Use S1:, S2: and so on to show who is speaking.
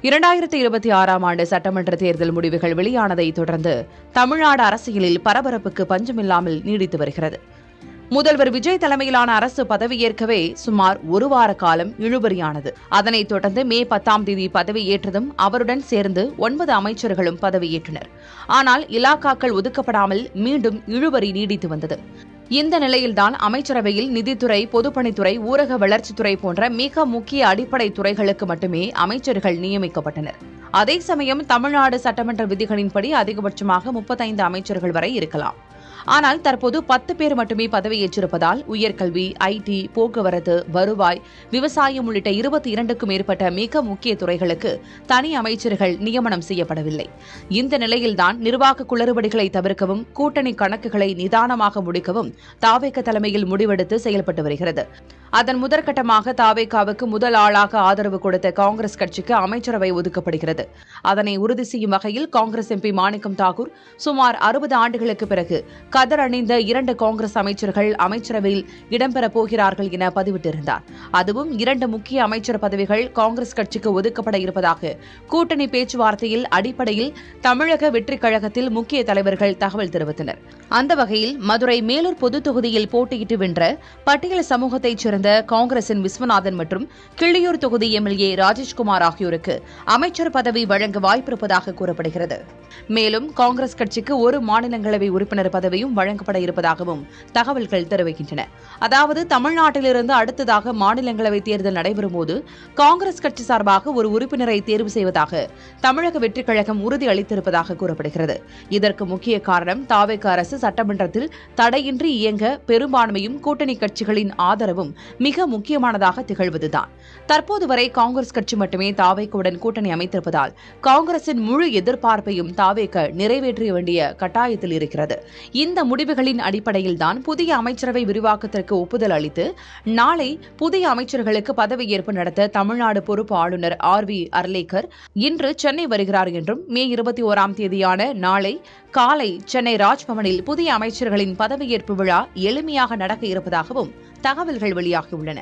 S1: 2026ஆம் ஆண்டு சட்டமன்ற தேர்தல் முடிவுகள் வெளியானதை தொடர்ந்து தமிழ்நாடு அரசியலில் பரபரப்புக்கு பஞ்சமில்லாமல் நீடித்து வருகிறது. முதல்வர் விஜய் தலைமையிலான அரசு பதவியேற்கவே சுமார் ஒரு வார காலம் இழுபறியானது. அதனைத் தொடர்ந்து மே 10ஆம் தேதி பதவியேற்றதும் அவருடன் சேர்ந்து 9 அமைச்சர்களும் பதவியேற்றனர். ஆனால் இலாக்காக்கள் ஒதுக்கப்படாமல் மீண்டும் இழுபறி நீடித்து வந்தது. இந்த நிலையில்தான் அமைச்சரவையில் நிதித்துறை, பொதுப்பணித்துறை, ஊரக வளர்ச்சித்துறை போன்ற மிக முக்கிய அடிப்படை துறைகளுக்கு மட்டுமே அமைச்சர்கள் நியமிக்கப்பட்டனர். அதே சமயம் தமிழ்நாடு சட்டமன்ற விதிகளின்படி அதிகபட்சமாக 35 அமைச்சர்கள் வரை இருக்கலாம். ஆனால் தற்போது 10 பேர் மட்டுமே பதவியேற்றிருப்பதால் உயர்கல்வி, ஐடி, போக்குவரத்து, வருவாய், விவசாயம் உள்ளிட்ட 22க்கும் மேற்பட்ட மிக முக்கிய துறைகளுக்கு தனி அமைச்சர்கள் நியமனம் செய்யப்படவில்லை. இந்த நிலையில்தான் நிர்வாக குளறுபடிகளை தவிர்க்கவும், கூட்டணி கணக்குகளை நிதானமாக முடிக்கவும் தாவேக தலைமையில் முடிவெடுத்து செயல்பட்டு வருகிறது. அதன் முதற்கட்டமாக தாவேகாவுக்கு முதல் ஆளாக ஆதரவு கொடுத்த காங்கிரஸ் கட்சிக்கு அமைச்சரவை ஒதுக்கப்படுகிறது. அதனை உறுதி செய்யும் வகையில் காங்கிரஸ் எம்பி மாணிக்கம் தாக்கூர் சுமார் 60 ஆண்டுகளுக்கு பிறகு கதர் அணிந்த 2 காங்கிரஸ் அமைச்சர்கள் அமைச்சரவையில் இடம்பெறப் போகிறார்கள் என பதிவிட்டிருந்தார். அதுவும் 2 முக்கிய அமைச்சர் பதவிகள் காங்கிரஸ் கட்சிக்கு ஒதுக்கப்பட இருப்பதாக கூட்டணி பேச்சுவார்த்தையில் அடிப்படையில் தமிழக வெற்றிக் கழகத்தில் முக்கிய தலைவர்கள் தகவல் தெரிவித்தனர். அந்த வகையில் மதுரை மேலூர் பொது தொகுதியில் போட்டியிட்டு வென்ற பட்டியல் சமூகத்தைச் சேர்ந்த காங்கிரசின் விஸ்வநாதன் மற்றும் கிள்ளியூர் தொகுதி எம்எல்ஏ ராஜேஷ்குமார் ஆகியோருக்கு அமைச்சர் பதவி வழங்க வாய்ப்பிருப்பதாக கூறப்படுகிறது. மேலும் காங்கிரஸ் கட்சிக்கு ஒரு மாநிலங்களவை உறுப்பினர் பதவியும் வழங்கப்பட இருப்பதாகவும் தகவல்கள் தெரிவிக்கின்றன. அதாவது தமிழ்நாட்டிலிருந்து அடுத்ததாக மாநிலங்களவை தேர்தல் நடைபெறும்போது காங்கிரஸ் கட்சி சார்பாக ஒரு உறுப்பினரை தேர்வு செய்வதாக தமிழக வெற்றிக் கழகம் உறுதி அளித்திருப்பதாக கூறப்படுகிறது. இதற்கு முக்கிய காரணம் தாவேக அரசு சட்டமன்றத்தில் தடையின்றி இயங்க பெரும்பான்மையும் கூட்டணி கட்சிகளின் ஆதரவும் மிக முக்கியமானதாக திகழ்வதுதான். தற்போது வரை காங்கிரஸ் கட்சி மட்டுமே தாவேகவுடன் கூட்டணி அமைத்திருப்பதால் காங்கிரசின் முழு எதிர்பார்ப்பையும் தாவேக நிறைவேற்ற வேண்டிய கட்டாயத்தில் இருக்கிறது. இந்த முடிவுகளின் அடிப்படையில்தான் புதிய அமைச்சரவை விரிவாக்கத்திற்கு ஒப்புதல் அளித்து நாளை புதிய அமைச்சர்களுக்கு பதவியேற்பு நடத்த தமிழ்நாடு பொறுப்பு ஆளுநர் RV அர்லேக்கர் இன்று சென்னை வருகிறார் என்றும், மே 21ஆம் தேதியான நாளை காலை சென்னை ராஜ்பவனில் புதிய அமைச்சர்களின் பதவியேற்பு விழா எளிமையாக நடக்க இருப்பதாகவும் தகவல்கள் வெளியாகியுள்ளன.